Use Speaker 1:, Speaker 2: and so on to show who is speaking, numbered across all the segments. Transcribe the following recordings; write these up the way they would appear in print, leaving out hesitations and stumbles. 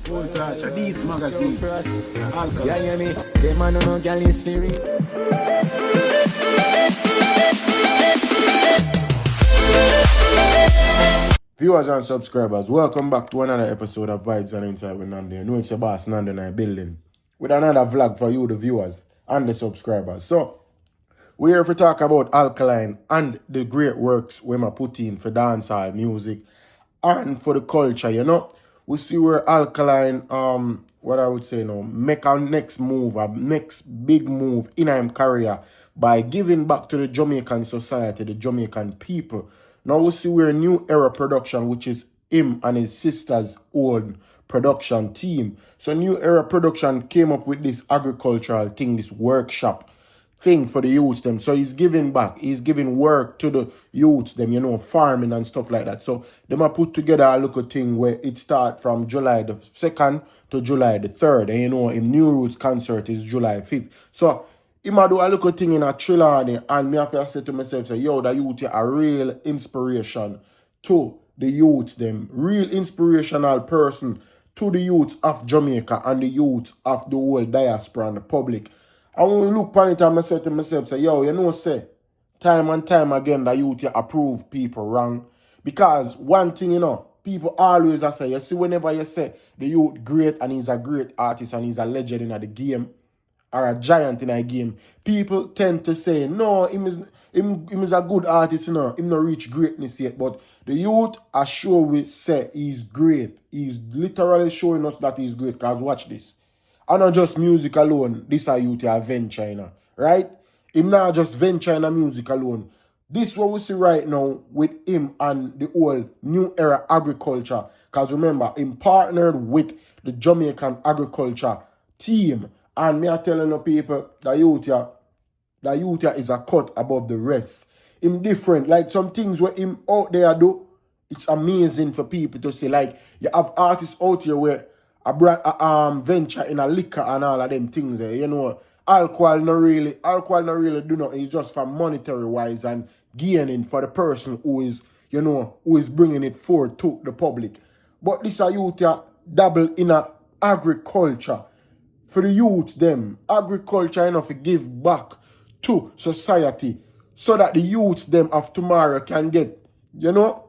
Speaker 1: Full touch, a Beats magazine.
Speaker 2: For us.
Speaker 1: Alkaline.
Speaker 2: Yeah, yeah, me. Them man no girl is fearing.
Speaker 3: Viewers and subscribers, welcome back to another episode of Vibes and Insight with Nandi. I know it's your boss, Nandi, and I building with another vlog for you, the viewers and the subscribers. So, we're here to talk about Alkaline and the great works we put in for dancehall music and for the culture, you know. We see where Alkaline, what I would say now, make our next move, our next big move in our career by giving back to the Jamaican society, the Jamaican people. Now we see where New Era Production, which is him and his sister's own production team. So New Era Production came up with this agricultural thing, this workshop thing for the youths them. So he's giving back. He's giving work to the youths them, you know, farming and stuff like that. So they might put together a little thing where it starts from July the 2nd to July the 3rd. And you know, him New Roots concert is July 5th. So he might do a little thing in a Trelawney, and me have to say to myself, say, yo, the youth are a real inspiration to the youth them. Real inspirational person to the youth of Jamaica and the youth of the whole diaspora and the public. And when we look upon it and I say to myself, say, yo, you know, say, time and time again, the youth approve people wrong. Because one thing, you know, people always say, you see, whenever you say the youth great and he's a great artist and he's a legend in the game, or a giant in a game, people tend to say, no, him is a good artist, you know, him not reach greatness yet. But the youth are sure we say he's great. He's literally showing us that he's great. Because watch this. And not just music alone, this are youth are venture, you know, right? Him not just venture in music alone. This is what we see right now with him and the whole New Era Agriculture. Because remember, him partnered with the Jamaican Agriculture team. And me are telling the people, the youth is a cut above the rest. Him different. Like some things where him out there do, it's amazing for people to see. Like you have artists out here where a brand venture in a liquor and all of them things there. You know, alcohol not really do nothing. It's just for monetary wise and gaining for the person who is, you know, who is bringing it forward to the public. But this a youth dabble in a agriculture. For the youth, them, agriculture enough to give back to society so that the youths, them, of tomorrow can get, you know,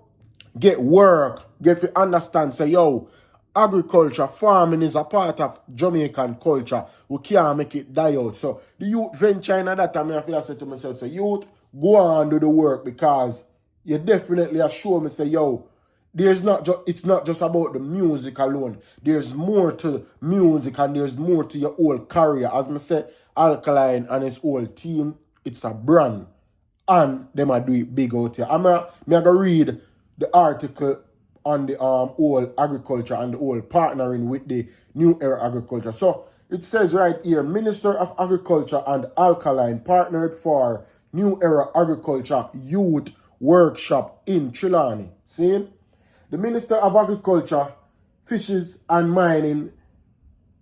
Speaker 3: get work, get to understand, say, yo, agriculture, farming is a part of Jamaican culture. We can't make it die out. So the youth venture in that time, I feel I say to myself, say, youth, go on and do the work because you definitely assure me, say, yo, it's not just about the music alone. There's more to music and there's more to your whole career. As I said, Alkaline and his whole team, it's a brand. And they might do it big out here. I'm going to read the article on the whole agriculture and the whole partnering with the New Era Agriculture. So it says right here, Minister of Agriculture and Alkaline partnered for New Era Agriculture Youth Workshop in Trelawney. See? The Minister of Agriculture, Fishes and Mining,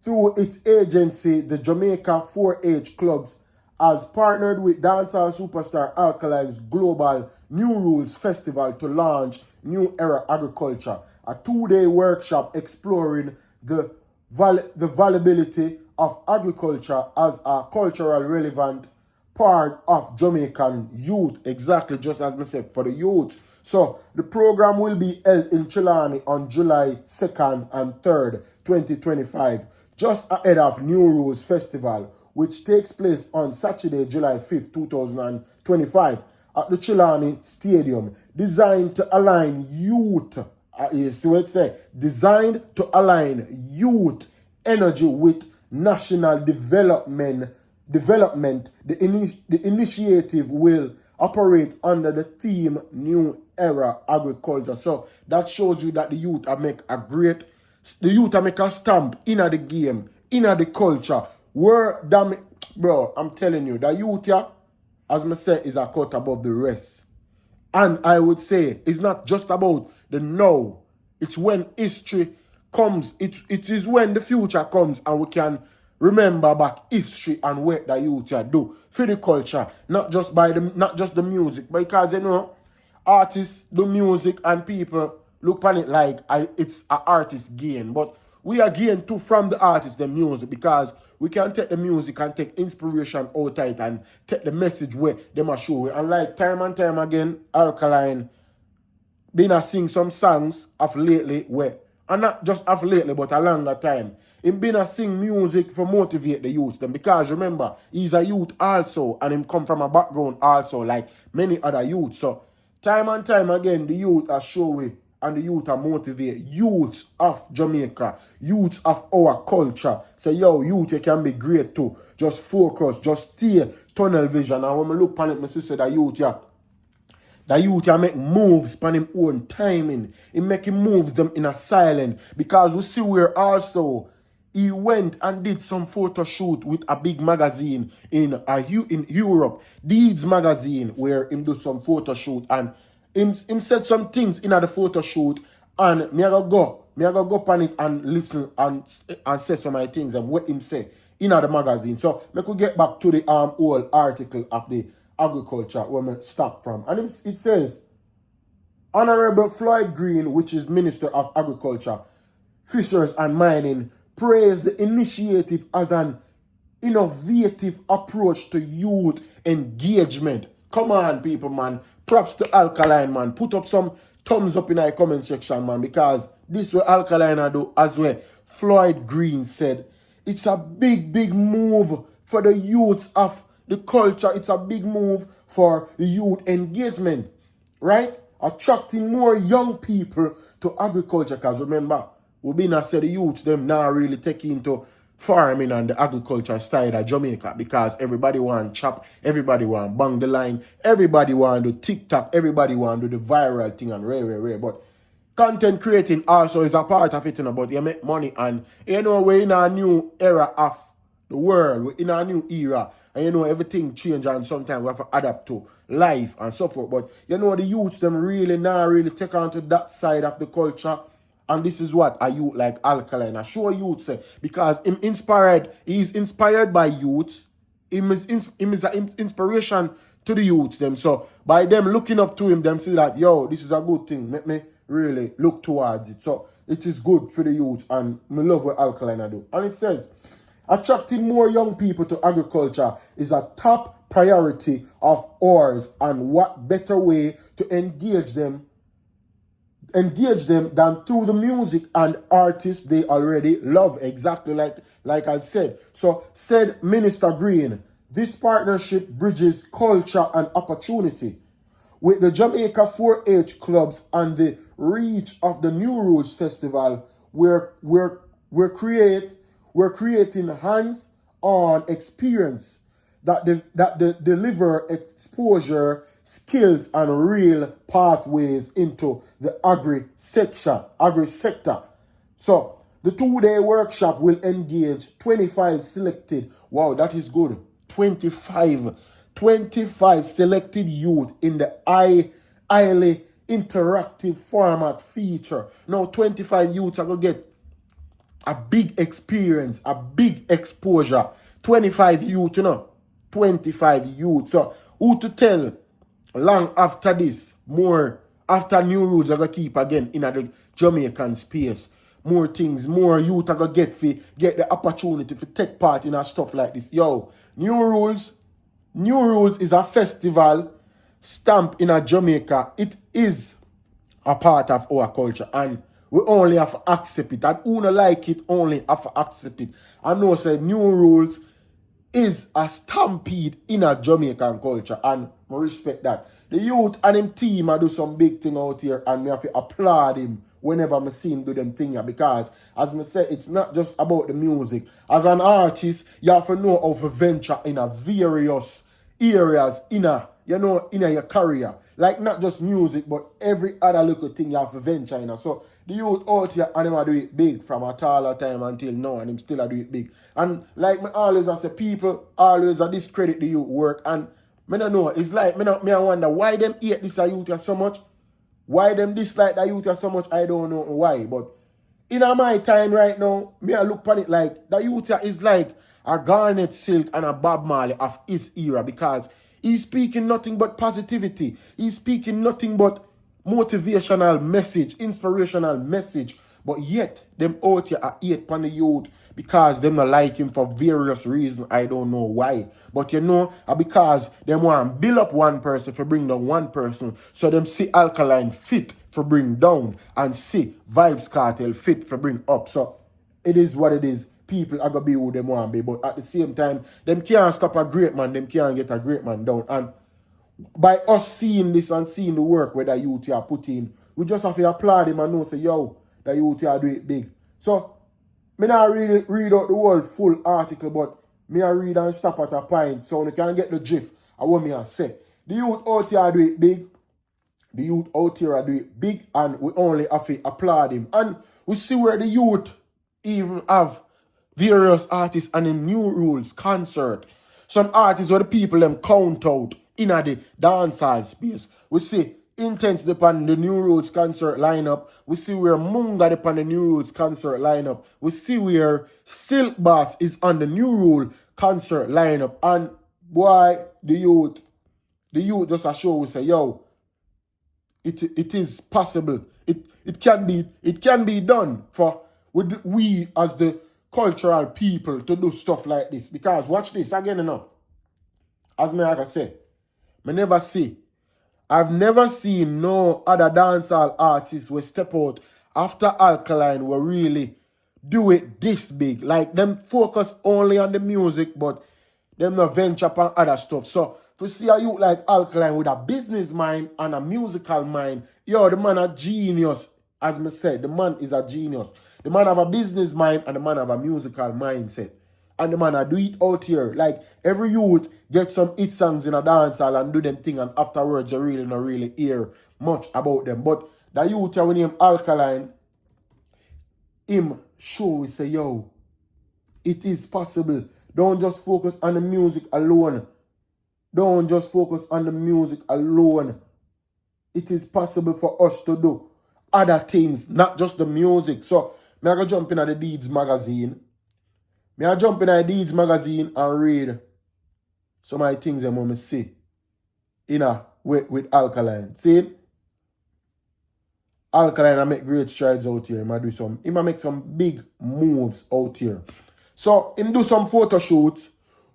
Speaker 3: through its agency, the Jamaica 4-H Clubs, has partnered with dancehall superstar Alkaline's global New Rules Festival to launch New Era Agriculture, a 2-day workshop exploring the valuability of agriculture as a cultural relevant part of Jamaican youth. Exactly, just as I said, for the youth. So, the program will be held in Trelawney on July 2nd and 3rd, 2025, just ahead of New Rules Festival, which takes place on Saturday, July 5th, 2025, at the Trelawney Stadium, designed to align youth, you see what it says, designed to align youth energy with national development. The initiative will operate under the theme New Era Agriculture. So that shows you that the youth make a stamp in the game, in the culture. Bro, I'm telling you, the youth, as I said, is a cut above the rest. And I would say it's not just about the now. It's when history comes. It is when the future comes and we can remember back history and what the youth do for the culture, not just the music, because you know, artists do music and people look on it like it's an artist gain. But we again too from the artist, the music, because we can take the music and take inspiration out of it and take the message where them are show. And like time and time again, Alkaline been a sing some songs of lately where, and not just of lately, but a longer time. Him been a sing music for motivate the youth them, because remember, he's a youth also, and him come from a background also, like many other youths. So time and time again, the youth are showing and the youth are motivate youths of Jamaica, youths of our culture. Say, yo, youth, you can be great too. Just focus, just stay tunnel vision. And when I look on it, my sister, the youth, yeah. The youth make moves on him own timing. He making moves them in a silent. Because we see where also he went and did some photo shoot with a big magazine in Europe. Deeds magazine, where him do some photo shoot. And him said some things in the photo shoot. And me I go on it and listen and say some of my things and what him say in the magazine. So me could get back to the whole article of the agriculture where me stop from. And it says, Honorable Floyd Green, which is Minister of Agriculture, Fisheries and Mining, praised the initiative as an innovative approach to youth engagement. Come on, people, man. Props to Alkaline, man. Put up some thumbs up in the comment section, man, because this what Alkaline do as well. Floyd Green said, it's a big, big move for the youth of the culture. It's a big move for the youth engagement, right? Attracting more young people to agriculture. Because remember, we've been said the youths, them now really taking into farming and the agriculture side of Jamaica, because everybody want chop, everybody want bang the line, everybody want do TikTok, everybody want do the viral thing and rare. But content creating also is a part of it, you know, but you make money, and you know we're in a new era of the world, we're in a new era, and you know everything change, and sometimes we have to adapt to life and so forth. But you know the youths them really now really take on to that side of the culture. And this is what a youth like Alkaline, I show youth say, because he's inspired by youth. Him is an inspiration to the youths them. So by them looking up to him, them see that, yo, this is a good thing. Make me really look towards it. So it is good for the youth, and me love what Alkaline do. And it says, attracting more young people to agriculture is a top priority of ours, and what better way to engage them than through the music and artists they already love. Exactly like I've said. So said Minister Green, this partnership bridges culture and opportunity. With the Jamaica 4-H clubs and the reach of the New Rules Festival, we're creating hands-on experience that deliver exposure, skills, and real pathways into the agri sector. So the 2-day workshop will engage 25 selected. Wow, that is good. 25 selected youth in the highly interactive format feature. Now 25 youths are going to get a big experience, a big exposure. 25 youth, 25 youth. So who to tell long after this, more after new rules are going to keep again in the Jamaican space. More things, more youth are going to get the opportunity to take part in stuff like this. Yo, New Rules is a festival stamp in Jamaica. It is a part of our culture, and we only have to accept it. And who don't like it only have to accept it. I know say New Rules is a stampede in a Jamaican culture, and I respect that. The youth and him team do some big thing out here, and me have to applaud him whenever I see him do them thing here, because as I say, it's not just about the music. As an artist, you have to know how to venture in a various areas in your career. Like not just music, but every other little thing you have to venture in. So the youth out here, and them do it big from a taller time until now, and them still do it big. And like me always I say, people always discredit the youth work, and me don't know. It's like me I wonder why them hate this youth here so much. Why them dislike the youth here so much, I don't know why. But in my time right now, me I look on it like the youth here is like a Garnet Silk and a Bob Marley of his era, because he's speaking nothing but positivity. He's speaking nothing but motivational message, inspirational message, But yet, them out here are hate upon the youth because them not like him for various reasons. I don't know why. But you know, because them want to build up one person for bring down one person. So them see Alkaline fit for bring down and see Vibes Cartel fit for bring up. So it is what it is. People are going to be who they want to be. But at the same time, them can't stop a great man. Them can't get a great man down. And by us seeing this and seeing the work where the youth are put in, we just have to applaud him and know, say, yo, the youth are doing it big. So, me not really read out the whole full article, but me I read and stop at a point so you can get the drift of what me I say. The youth out here do it big. The youth out here do it big, and we only have to applaud him. And we see where the youth even have various artists and in New Rules concert. Some artists where the people them count out in the dancehall space. We see Intense upon the New Rules concert lineup. We see where Munga upon the New Rules concert lineup. We see where Silk Bass is on the New Rule concert lineup. And boy, the youth just a show we say, yo, it is possible. It can be done for we as the cultural people to do stuff like this. Because watch this again enough. As me like I say, I've never seen no other dancehall artists will step out after Alkaline will really do it this big. Like them focus only on the music, but them not venture upon other stuff. So to see a youth like Alkaline with a business mind and a musical mind, yo, the man a genius. As me said, the man is a genius. The man have a business mind and the man have a musical mindset. And the man I do it out here. Like every youth get some hit songs in a dancehall and do them thing, and afterwards you really not really hear much about them. But the youth when him Alkaline, him show we say, yo, it is possible. Don't just focus on the music alone. Don't just focus on the music alone. It is possible for us to do other things, not just the music. So me I go jump in at the Deeds magazine. Me I jump in at the Deeds magazine and read some of the things I'm going to see with Alkaline. See? Alkaline I make great strides out here. He might make some big moves out here. So him do some photo shoots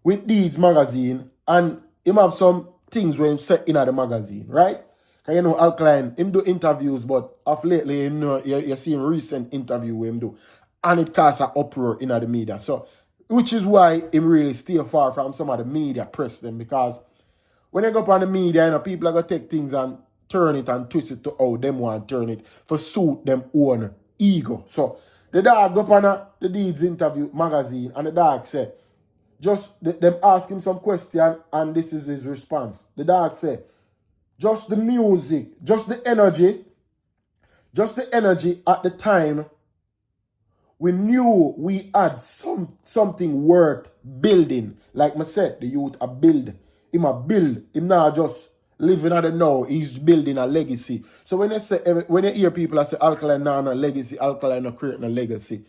Speaker 3: with Deeds magazine, and him have some things where him set in at the magazine, right? Because you know Alkaline, him do interviews, but of lately you see him recent interview where him do. And it causes an uproar in the media. So, which is why him really stay far from some of the media press them. Because when they go up on the media, you know, people are going to take things and turn it and twist it to how them want to turn it for suit them own ego. So, the dog go up on the Deeds interview magazine, and the dog say, them ask him some question, and this is his response. The dog say, just the music, just the energy at the time, we knew we had something worth building. Like I said, the youth a build. Him a build. Him not just living at the now. He's building a legacy. So when you hear people say Alkaline now a legacy, Alkaline not creating a legacy,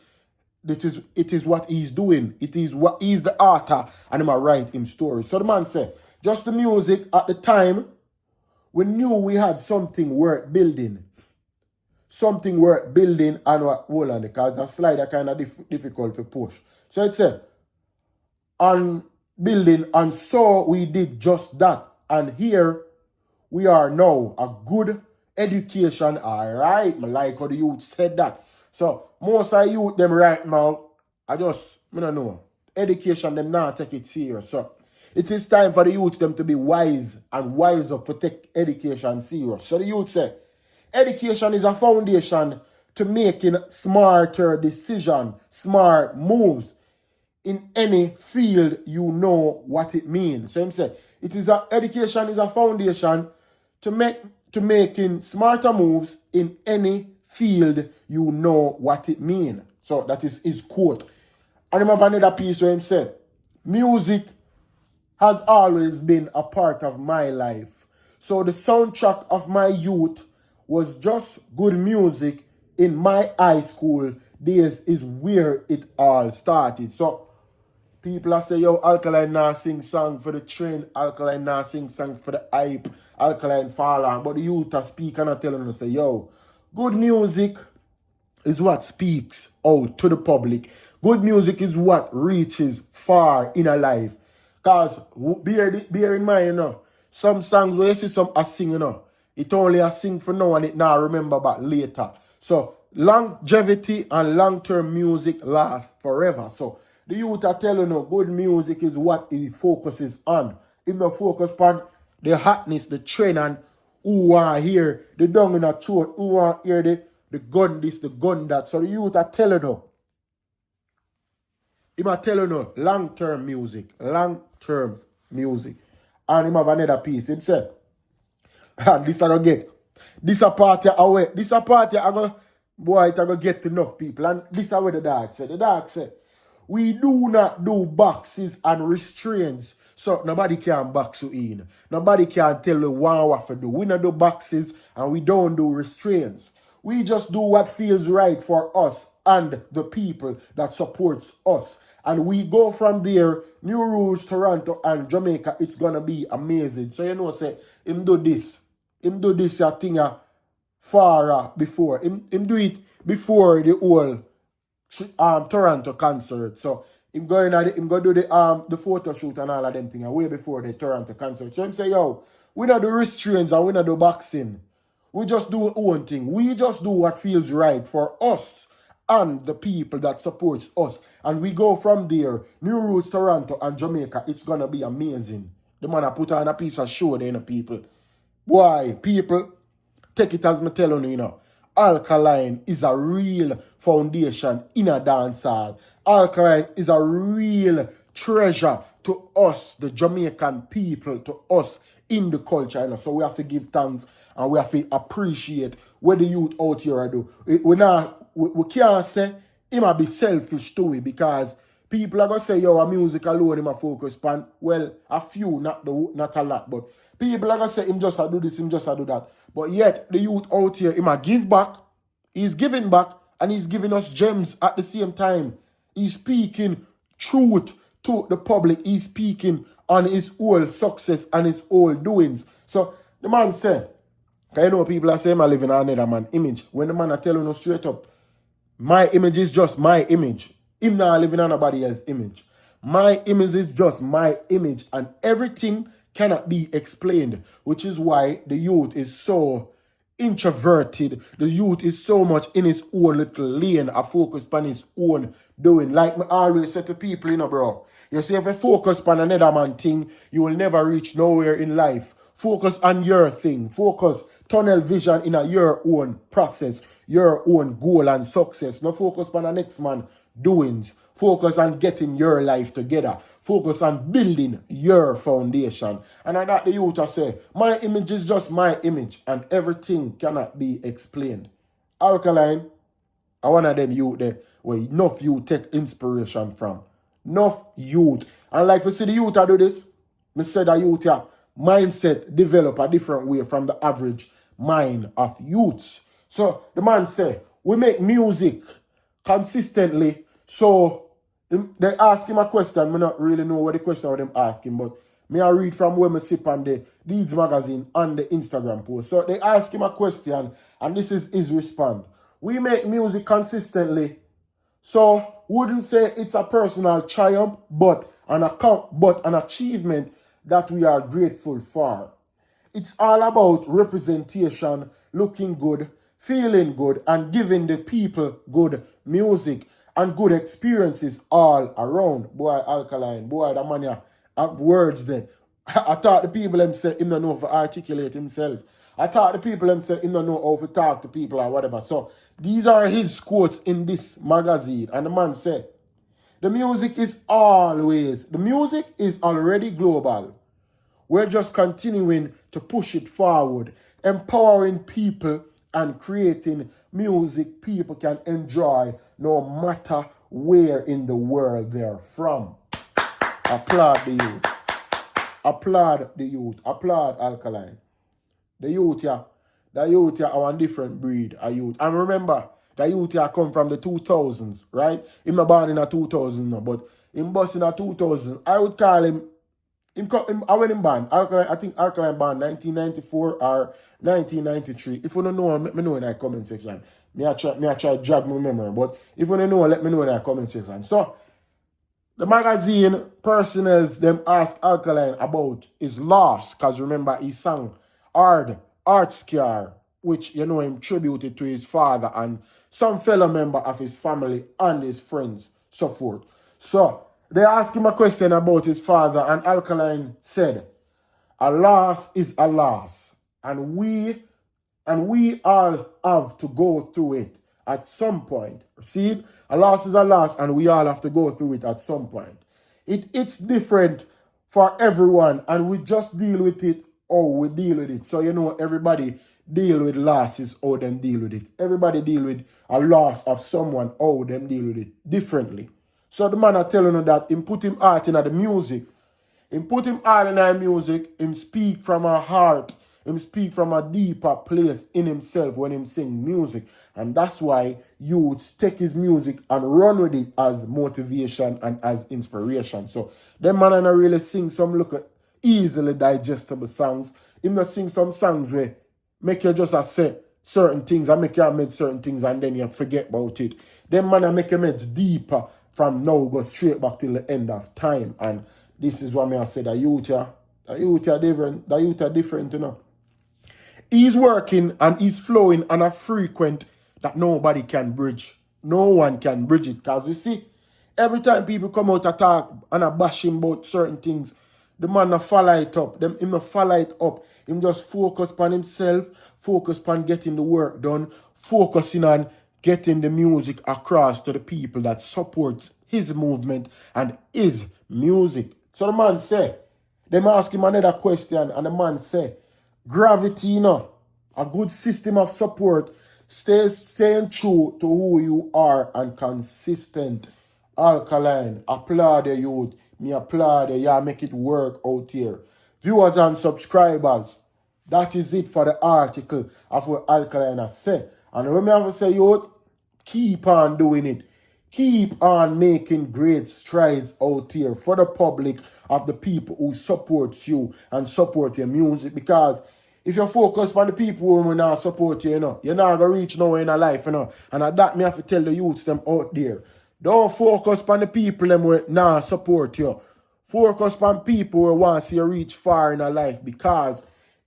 Speaker 3: it is what he's doing. It is what he's the author, and him a write him stories. So the man said, just the music at the time, we knew we had something worth building. Something worth building, and hold on, because that slide are kind of difficult to push. So it said, on building, and so we did just that. And here we are now, a good education. All right, I like how the youth said that. So most of the youth them right now, I don't know, education them now take it serious. So it is time for the youth them to be wise and wise up to take education serious. So the youth say, education is a foundation to making smarter decisions, smart moves in any field. You know what it means. So him say, education is a foundation to making smarter moves in any field. You know what it means. So that is his quote. And I have another piece where him say, music has always been a part of my life. So the soundtrack of my youth was just good music in my high school days is where it all started. So people are saying, yo, Alkaline now sing song for the trend, Alkaline now sing song for the hype, Alkaline fall on. But the youth are speaking and telling us, say, yo, good music is what speaks out to the public. Good music is what reaches far in a life. Because bear in mind, some songs where you see some a sing, it only a sing for now and it now remember back later. So longevity and long-term music last forever. So the youth are telling good music is what he focuses on. He not focus on the hotness, the trend, and who want to hear the dung in a throat, who want to hear the gun this, the gun that. So the youth are telling him are telling long-term music. And him have another piece. Him say, and this I go get. This a party away. This a party I go, boy, it I go get enough people. And this is what the dog said. The dog said, we do not do boxes and restraints. So nobody can box you in. Nobody can tell you what to do. We not do boxes and we don't do restraints. We just do what feels right for us and the people that supports us. And we go from there, New Rules, Toronto, and Jamaica. It's going to be amazing. So, say, him do this. Him do this thing far before. Him do it before the whole Toronto concert. So, him go do the photo shoot and all of them things way before the Toronto concert. So, him say, yo, we not do restraints and we not do boxing. We just do our own thing. We just do what feels right for us and the people that supports us. And we go from there, New Rules, Toronto, and Jamaica. It's going to be amazing. The man I put on a piece of show there, people. Boy, people, take it as me telling you, Alkaline is a real foundation in a dancehall. Alkaline is a real treasure to us, the Jamaican people, to us in the culture. So we have to give thanks and we have to appreciate what the youth out here do. We can't say it might be selfish to it because people are going to say, yo, a music alone him a focus pan. Well, a few, not a lot, but people are going to say him just a do this, him just a do that. But yet, the youth out here, he might give back, he's giving back, and he's giving us gems at the same time. He's speaking truth to the public. He's speaking on his own success and his own doings. So, the man said, people are saying I live in another man's image. When the man are telling us straight up, my image is just my image. Him not living on nobody else's image. My image is just my image. And everything cannot be explained. Which is why the youth is so introverted. The youth is so much in his own little lane. A focus on his own doing. Like I always say to people, bro. You see, if you focus on another man thing, you will never reach nowhere in life. Focus on your thing. Focus, tunnel vision in your own process, your own goal and success. No focus on the next man doings. Focus on getting your life together. Focus on building your foundation. And I got the youth to say, my image is just my image and everything cannot be explained. Alkaline, I one of them youth there where enough youth take inspiration from. Enough youth. And like we see the youth I do this, me said the youth here, mindset develop a different way from the average mind of youths. So the man said, we make music consistently. So they ask him a question. I not really know what the question of them asking, but me I read from where me sip on the Deeds magazine and the Instagram post. So they ask him a question and this is his response. We make music consistently. So wouldn't say it's a personal triumph, but an achievement that we are grateful for. It's all about representation, looking good, feeling good, and giving the people good music and good experiences all around. Boy, Alkaline, boy, the man have words there. I thought the people them say him don't know how to articulate himself. I thought the people them say him don't know how to talk to people or whatever. So these are his quotes in this magazine. And the man said, the music is already global. We're just continuing to push it forward, empowering people and creating music people can enjoy no matter where in the world they're from. Applaud the youth. Applaud the youth. Applaud Alkaline. The youth here are a different breed of youth. And remember, the youth here come from the 2000s, right? Him not born in a 2000 no, but him bust in a 2000. I would call him when him born. I think Alkaline born 1994 or 1993. If you don't know, let me know in the comment section. Me I try to drag my memory. But if you don't know, let me know in the comment section. So, the magazine personnels them ask Alkaline about his loss. Because remember, he sang Hard Art Scar, which, you know, him tributed to his father and some fellow member of his family and his friends, so forth. So, they asked him a question about his father, and Alkaline said, a loss is a loss, and we all have to go through it at some point. See, a loss is a loss, and we all have to go through it at some point. It's different for everyone, and we just deal with it how we deal with it. So, you know, everybody deal with losses how them deal with it. Everybody deal with a loss of someone how them deal with it differently. So the man are telling you that him put him heart in the music. Him put him all in the music. Him speak from a heart. Him speak from a deeper place in himself when him sing music. And that's why youths take his music and run with it as motivation and as inspiration. So them man are not really sing some look easily digestible songs. Him not sing some songs where make you just say certain things and make you admit certain things and then you forget about it. Them man are make you meds deeper from now go straight back till the end of time. And this is what me I say, the youth are different, you know. He's working and he's flowing on a frequent that nobody can bridge. No one can bridge it. Because you see, every time people come out to talk and are bashing about certain things, the man follow it up. Him not follow it up. Him just focus on himself, focus on getting the work done, focusing on getting the music across to the people that supports his movement and his music. So the man say, them ask him another question, and the man say, gravity, you know, a good system of support, staying true to who you are and consistent. Alkaline, applaud the youth. Me applaud you. Yeah, make it work out here. Viewers and subscribers, that is it for the article of what Alkaline has said. And when I have to say, youth, keep on doing it. Keep on making great strides out here for the public of the people who support you and support your music. Because if you focus on the people who will not support you, you know, you're not going to reach nowhere in your life, you know. And at that, me have to tell the youths them out there. Don't focus on the people them who not support you. Focus on people who want to see you reach far in your life. Because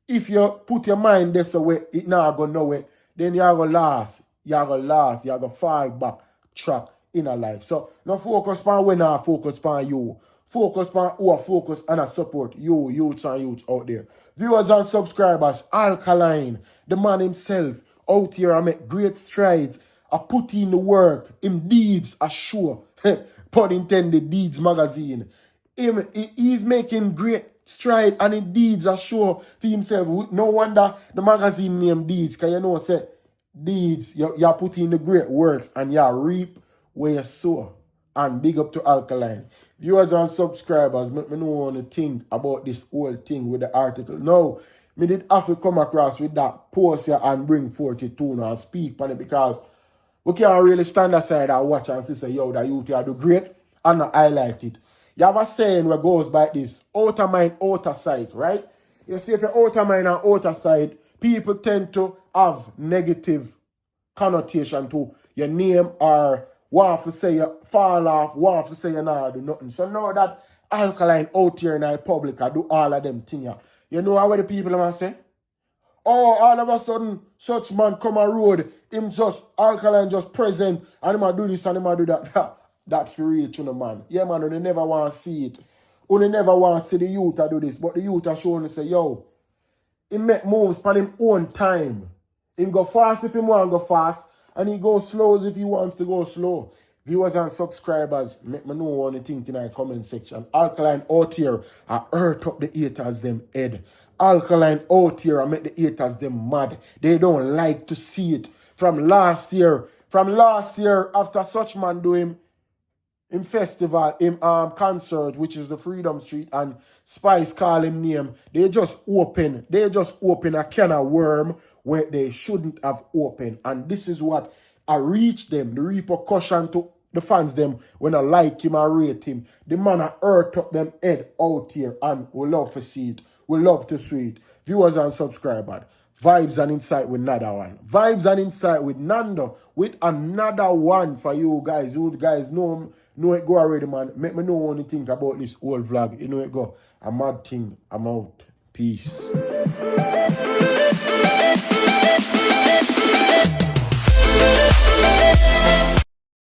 Speaker 3: if you put your mind this way, it not going nowhere. Then you're going to last. You're going to last. You're going to fall back track in our life. So, no focus on when I focus on you. Focus on who are focus and I support you, youths and youths out there. Viewers and subscribers, Alkaline, the man himself, out here, I make great strides. I put in the work. Him deeds are sure. Pun intended, Deeds magazine. He's making great stride and his deeds are sure for himself. No wonder the magazine name Deeds, because you know, say, Deeds, you put in the great works and you reap where you sow. And big up to Alkaline. Viewers and subscribers, make me know what you think about this whole thing with the article. Now, me did have to come across with that post here and bring 42 now and speak on it because we can't really stand aside and watch and say, yo, that you do great and not highlight it. You have a saying where goes by this, outer mind, outer sight, right? You see, if you're outer mind and outer sight, people tend to have negative connotation to your name or want to say you fall off, want to say you not do nothing. So now that Alkaline out here in the public, I do all of them things. You know how the people are say? Oh, all of a sudden, such man come a road, him just, Alkaline just present, and him a do this and him a do that. That's for real, you know, man. Yeah, man, they never want to see it. They never want to see the youth do this, but the youth are showing and say, yo, he make moves on him own time. He go fast if he want to go fast, and he go slow if he wants to go slow. Viewers and subscribers, let me know what you think in the comment section. Alkaline out here, I hurt up the haters them head. Alkaline out here, I make the haters them mad. They don't like to see it. From last year, after such man do him festival, concert, which is the Freedom Street, and Spice call him name, they just open a can of worm where they shouldn't have opened. And this is what I reach them, the repercussion to the fans them when I like him or rate him. The man I hurt up them head out here, and we love to see it. We love to see it. Viewers and subscribers, Vibes and Insight with another one. Vibes and Insight with Nando with another one for you guys. You guys know it go already, man. Make me know what you think about this whole vlog. You know it go. A mad thing. I'm out. Peace.